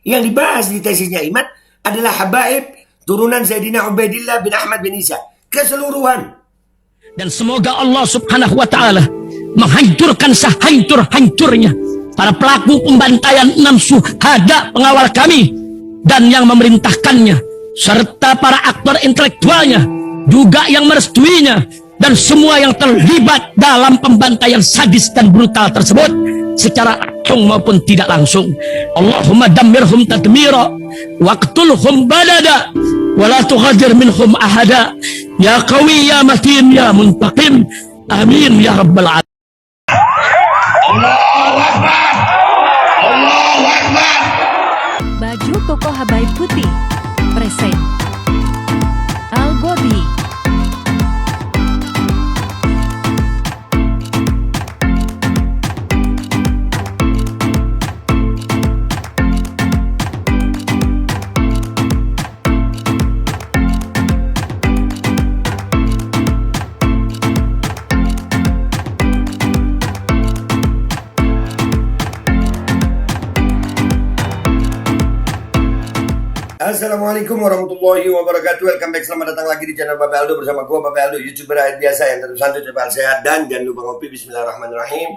Yang dibahas di tesisnya Imad adalah habaib turunan Sayyidina Ubaidillah bin Ahmad bin Isa. Keseluruhan. Dan semoga Allah subhanahu wa ta'ala menghancurkan sehancur-hancurnya para pelaku pembantaian 6 syuhada pengawal kami dan yang memerintahkannya, serta para aktor intelektualnya, juga yang merestuinya, dan semua yang terlibat dalam pembantaian sadis dan brutal tersebut secara langsung maupun tidak langsung. Allahumma dammirhum tadmira waqtulhum balada wala tughadir minhum ahada ya qawi ya matin ya muntaqim amin ya rabbal alamin. Allahu Akbar. Allahu Akbar. Baju koko habaib putih present Al Bobby. Assalamualaikum warahmatullahi wabarakatuh. Welcome back, selamat datang lagi di channel Bapak Aldo bersama gua Bapak Aldo, YouTuber rakyat biasa yang tentu saja cepat sehat dan jangan lupa ngopi. Bismillahirrahmanirrahim.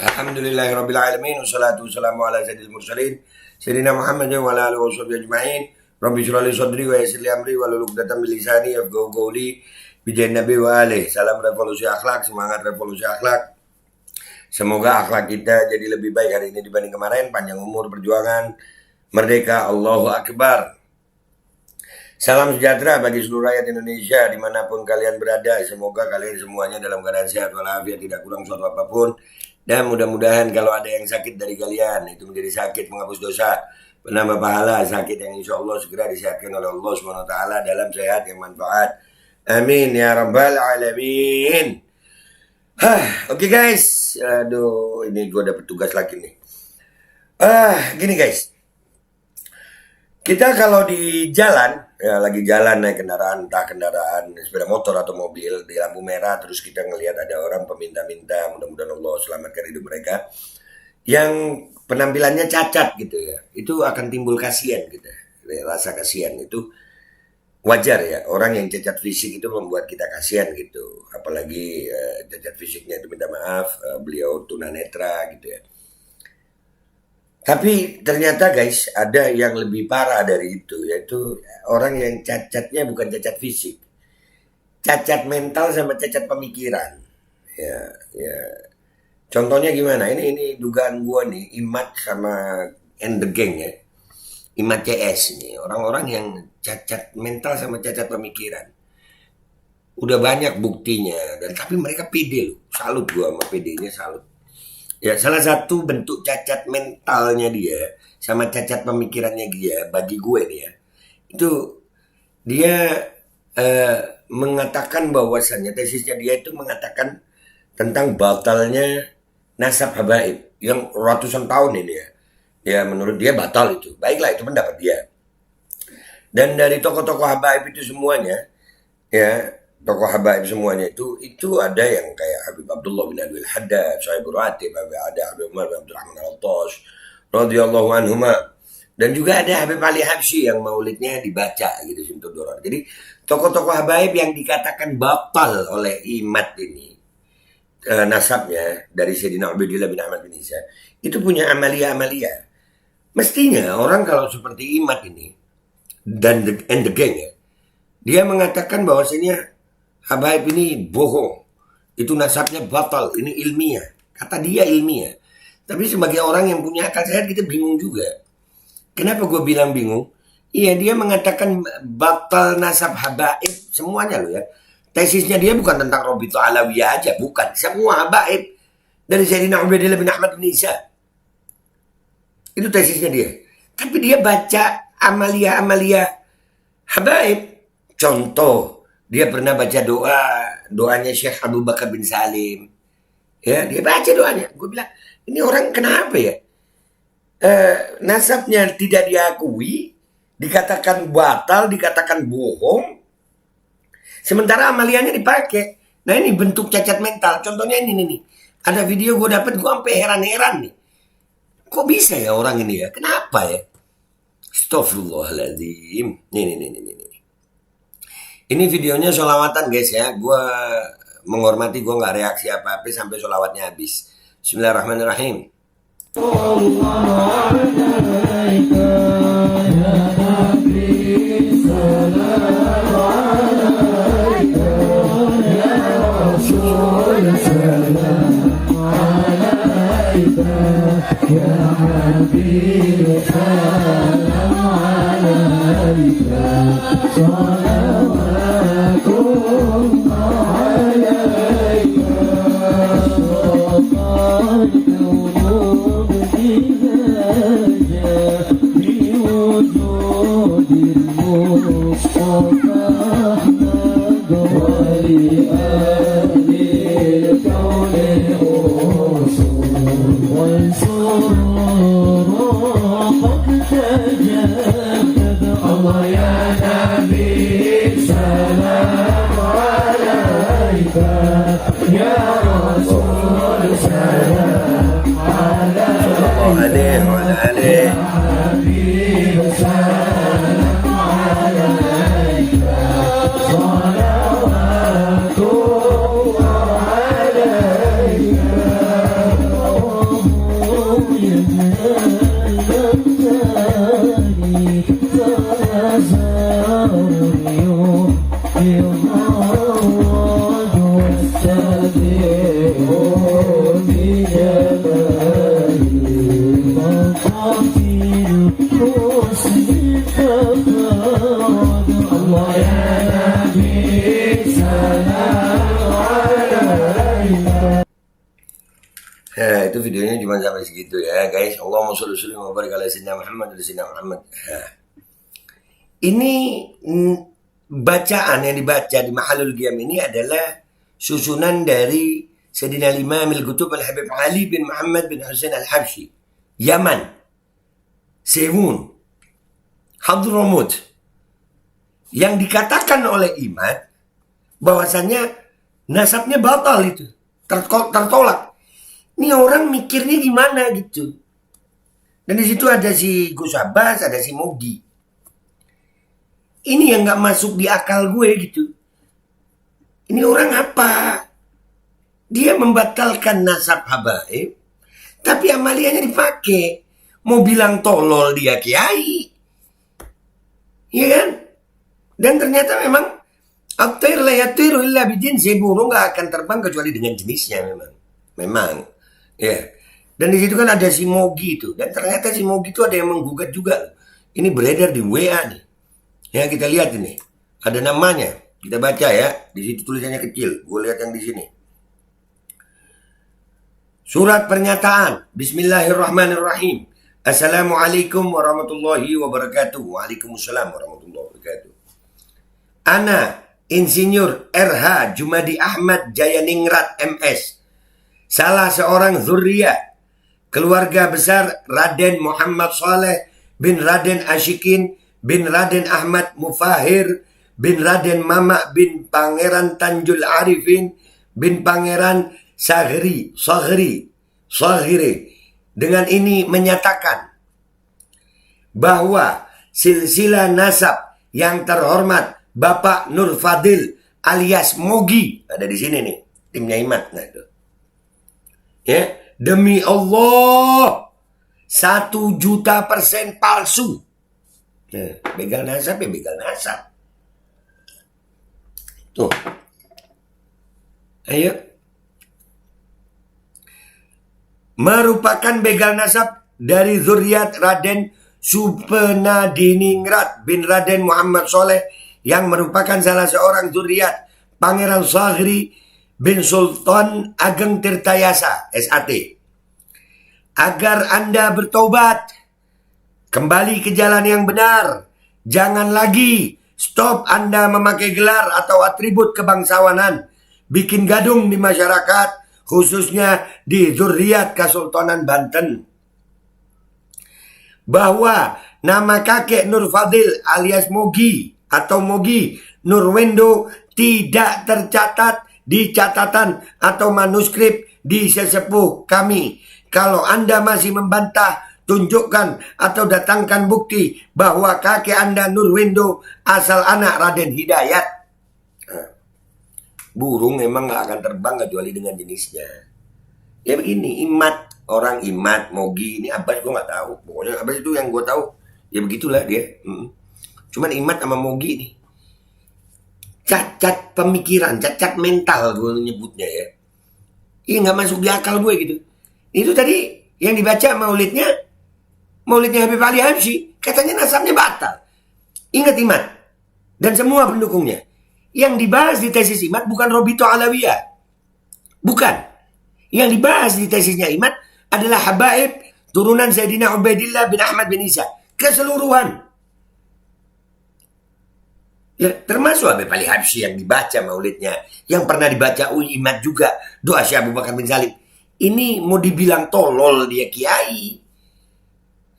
Alhamdulillahirabbil alamin wassalatu wassalamu ala sayyidil mursalin sayyidina Muhammad wa ala alihi washabbihi ajmain. Rabbi shrah li sadri wa yassir li amri wa hlul 'uqdatam min lisani yafqahu qawli. Bijahin Nabi wa alihi. Salam revolusi akhlak, semangat revolusi akhlak. Semoga akhlak kita jadi lebih baik hari ini dibanding kemarin. Panjang umur, perjuangan, merdeka, Allahu Akbar. Salam sejahtera bagi seluruh rakyat Indonesia dimanapun kalian berada. Semoga kalian semuanya dalam keadaan sehat walafiat, tidak kurang suatu apapun. Dan mudah-mudahan kalau ada yang sakit dari kalian, itu menjadi sakit menghapus dosa, penambah pahala, sakit yang insya Allah segera disehatkan oleh Allah SWT dalam sehat yang manfaat. Amin ya rabbal alamin. Oke guys, aduh ini gue dapet tugas lagi nih. Gini guys, kita kalau di jalan, ya lagi jalan naik kendaraan, entah kendaraan sepeda motor atau mobil di lampu merah, terus kita ngelihat ada orang peminta-minta, mudah-mudahan Allah selamatkan hidup mereka, yang penampilannya cacat gitu ya, itu akan timbul kasihan gitu, rasa kasihan itu. Wajar ya, orang yang cacat fisik itu membuat kita kasihan gitu. Apalagi cacat fisiknya itu minta maaf, beliau tunanetra gitu ya. Tapi ternyata guys, ada yang lebih parah dari itu, yaitu orang yang cacatnya bukan cacat fisik. Cacat mental sama cacat pemikiran. Ya. Contohnya gimana? Ini dugaan gua nih, Imad sama and the gang ya. Imad CS nih, orang-orang yang cacat mental sama cacat pemikiran. Udah banyak buktinya, dan tapi mereka pede loh. Salut gua sama pedenya, salut. Ya, salah satu bentuk cacat mentalnya dia sama cacat pemikirannya dia bagi gue nih ya. Itu dia mengatakan bahwasannya tesisnya dia itu mengatakan tentang batalnya nasab habaib yang ratusan tahun ini ya. Ya menurut dia batal itu. Baiklah, itu pendapat dia. Dan dari tokoh-tokoh habaib itu semuanya, ya tokoh habaib semuanya itu ada yang kayak Habib Abdullah bin Abdul Haddad, Syaibur Ratib, ada Habib Umar bin Abdurrahman Al-Tash, radhiyallahu anhuma. Dan juga ada Habib Ali Habsyi yang maulidnya dibaca gitu Sintodoran. Jadi tokoh-tokoh habaib yang dikatakan batal oleh Imad ini, nasabnya dari Sayyidina Ubaidillah bin Ahmad bin Isa, itu punya amalia-amalia. Mestinya orang kalau seperti Imad ini dan the gang ya, dia mengatakan bahwasanya habaib ini bohong, itu nasabnya batal, ini ilmiah, kata dia ilmiah. Tapi sebagai orang yang punya akal sehat kita bingung juga. Kenapa gue bilang bingung? Iya, dia mengatakan batal nasab habaib semuanya loh ya. Tesisnya dia bukan tentang Robito Alawiyah aja, bukan, semua habaib dari Sayyidina Ubaidillah bin Ahmad bin Isa. Itu tesisnya dia. Tapi dia baca amalia-amalia habaib. Contoh, dia pernah baca doanya Syekh Abu Bakar bin Salim. Ya, dia baca doanya. Gue bilang, ini orang kenapa ya? Nasabnya tidak diakui, dikatakan batal, dikatakan bohong. Sementara amaliannya dipakai. Nah ini bentuk cacat mental. Contohnya ini nih. Ada video gue dapet, gue sampai heran-heran nih. Kok Kok bisa ya orang ini ya? Kenapa ya? Astaghfirullahaladzim. Nih. Ini videonya sholawatan guys ya. Gue menghormati, gue nggak reaksi apa-apa sampai sholawatnya habis. Bismillahirrahmanirrahim. Nah, itu videonya cuma sampai segitu ya guys. Allahumma sholli wa barik ala sayyidina Muhammad wa sayyidina Muhammad. Nah, ini bacaan yang dibaca di Mahalul Qiyam ini adalah susunan dari Sayyidina Imam Al-Qutb Al-Habib Ali bin Muhammad bin Husain Al-Habsyi, Yaman, Sehun, Hadramut, yang dikatakan oleh Imam bahwasannya nasabnya batal itu, tertolak. Ini orang mikirnya gimana gitu. Dan di situ ada si Gus Abbas, ada si Mogi. Ini yang nggak masuk di akal gue gitu. Ini orang apa? Dia membatalkan nasab habaib, tapi amaliannya dipakai. Mau bilang tolol dia kiai. Iya kan? Dan ternyata memang at-tayr la yatiru illa bijinsi, burung nggak akan terbang kecuali dengan jenisnya memang. Ya. Dan di situ kan ada si Mogi itu. Dan ternyata si Mogi itu ada yang menggugat juga. Ini beredar di WA nih. Ya, kita lihat ini. Ada namanya. Kita baca ya. Di situ tulisannya kecil. Gue lihat yang di sini. Surat pernyataan. Bismillahirrahmanirrahim. Assalamualaikum warahmatullahi wabarakatuh. Waalaikumsalam warahmatullahi wabarakatuh. Ana Insinyur RH Jumadi Ahmad Jayaningrat MS, salah seorang zuriyat keluarga besar Raden Muhammad Saleh bin Raden Ashikin bin Raden Ahmad Mufahir bin Raden Mamak bin Pangeran Tanjul Arifin bin Pangeran Saghri dengan ini menyatakan bahwa silsilah nasab yang terhormat Bapak Nur Fadil alias Mogi ada di sini nih, timnya Imat. Nah itu. Ya, demi Allah 1.000.000% palsu. Nah, begal nasab ya begal nasab. Tuh. Ayo. Merupakan begal nasab dari zuriat Raden Supenadiningrat bin Raden Muhammad Soleh yang merupakan salah seorang zuriat Pangeran Saghri bin Sultan Ageng Tirtayasa SAT. Agar Anda bertobat, kembali ke jalan yang benar. Jangan lagi stop Anda memakai gelar atau atribut kebangsawanan, bikin gadung di masyarakat, khususnya di zuriat Kesultanan Banten. Bahwa nama kakek Nur Fadil alias Mogi atau Mogi Nurwendo tidak tercatat di catatan atau manuskrip di sesepuh kami. Kalau Anda masih membantah, tunjukkan atau datangkan bukti bahwa kakek Anda Nurwindo asal anak Raden Hidayat. Nah, burung memang nggak akan terbang kecuali dengan jenisnya. Ya begini, Imat, orang Imat, Mogi, ini Abbas gue nggak tahu. Pokoknya Abbas itu yang gue tahu. Ya begitulah dia. Cuman Imat sama Mogi nih, cacat pemikiran, cacat mental gue nyebutnya ya. Ini nggak masuk di akal gue gitu. Itu tadi yang dibaca maulidnya Habib Ali Habsyi, katanya nasabnya batal. Ingat Imat dan semua pendukungnya. Yang dibahas di tesis Imat bukan Robito Alawiyah. Bukan. Yang dibahas di tesisnya Imat adalah habaib turunan Sayyidina Ubaidillah bin Ahmad bin Isa. Keseluruhan. Ya, termasuk Habib Ali Habsyi yang dibaca maulidnya. Yang pernah dibaca Imat juga. Doa Syekh Abu Bakar bin Salim. Ini mau dibilang tolol dia kiai.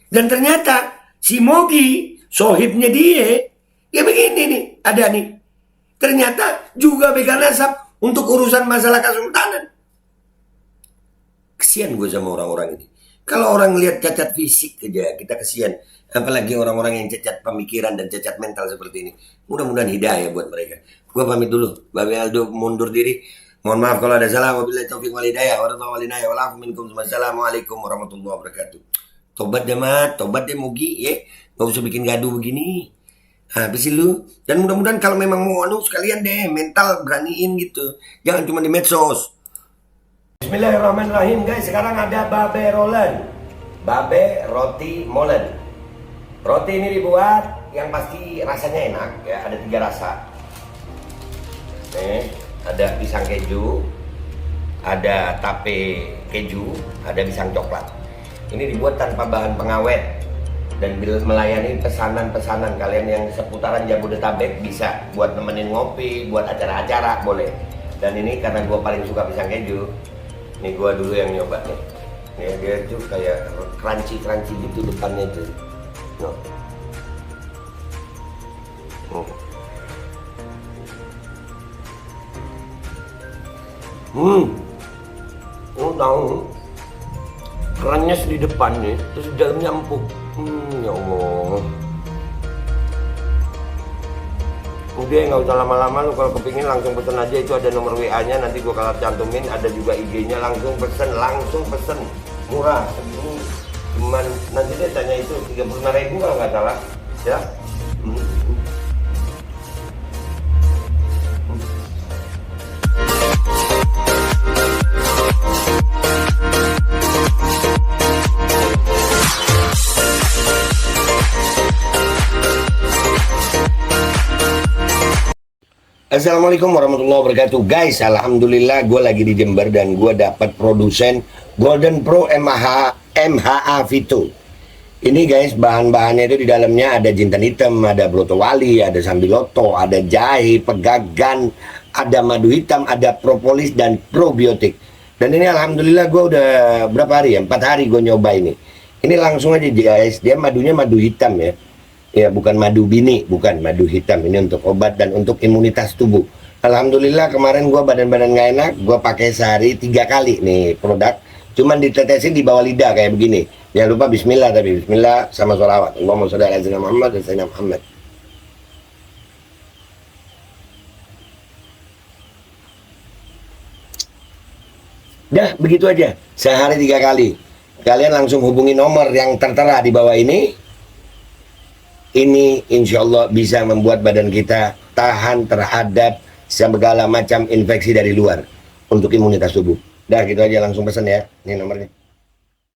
Dan ternyata si Mogi, sohibnya dia, ya begini nih, ada nih. Ternyata juga pegang nasab untuk urusan masalah kesultanan. Kesian gue sama orang-orang ini. Kalau orang lihat cacat fisik aja, kita kesian. Apalagi orang-orang yang cacat pemikiran dan cacat mental seperti ini. Mudah-mudahan hidayah buat mereka. Gue pamit dulu. Babe Aldo mundur diri. Mohon maaf kalau ada salah. Wabillahi taufiq wal hidayah. Wassalamualaikum warahmatullahi wabarakatuh. Tobat deh Mat, tobat deh Mogi ya. Gak usah bikin gaduh begini. Habisin lu. Dan mudah-mudahan kalau memang mau sekalian deh mental beraniin gitu. Jangan cuma di medsos. Bismillahirrahmanirrahim guys. Sekarang ada Babe Rolen. Babe Roti Molen. Roti ini dibuat yang pasti rasanya enak ya. Ada 3 rasa. Nih, ada pisang keju, ada tape keju, ada pisang coklat. Ini dibuat tanpa bahan pengawet dan melayani pesanan-pesanan kalian yang seputaran Jabodetabek bisa buat nemenin ngopi, buat acara-acara boleh. Dan ini karena gue paling suka pisang keju, ini gue dulu yang nyoba nih. Ya, dia tuh kayak crunchy gitu depannya tuh. Tahu kerannya di depan nih, terus di dalamnya empuk. Ya Allah. Udah nggak usah lama-lama, lu kalau kepingin langsung pesen aja, itu ada nomor WA-nya, nanti gua kalau cantumin, ada juga IG-nya, langsung pesen, murah. Ini cuman nanti dia tanya itu 35.000 kalau nggak salah, ya. Assalamualaikum warahmatullahi wabarakatuh. Guys, alhamdulillah gue lagi di Jember dan gue dapat produsen Golden Pro MHA Vito. Ini guys, bahan-bahannya itu di dalamnya ada jintan hitam, ada broto wali, ada sambiloto, ada jahe, pegagan, ada madu hitam, ada propolis dan probiotik. Dan ini alhamdulillah gue udah berapa hari ya? 4 hari gue nyoba ini. Ini langsung aja guys, dia madunya madu hitam ya. Ya, bukan madu bini, bukan madu hitam. Ini untuk obat dan untuk imunitas tubuh. Alhamdulillah kemarin gua badan-badan gak enak, gua pakai sehari 3 kali nih produk. Cuman ditetesin di bawah lidah kayak begini. Jangan lupa bismillah, tapi bismillah sama sholawat. Allahumma sholli ala sayyidina Muhammad dan sayyidina Muhammad. Dah, begitu aja. Sehari 3 kali. Kalian langsung hubungi nomor yang tertera di bawah ini. Ini insya Allah bisa membuat badan kita tahan terhadap segala macam infeksi dari luar untuk imunitas tubuh. Dah gitu aja, langsung pesan ya. Ini nomornya.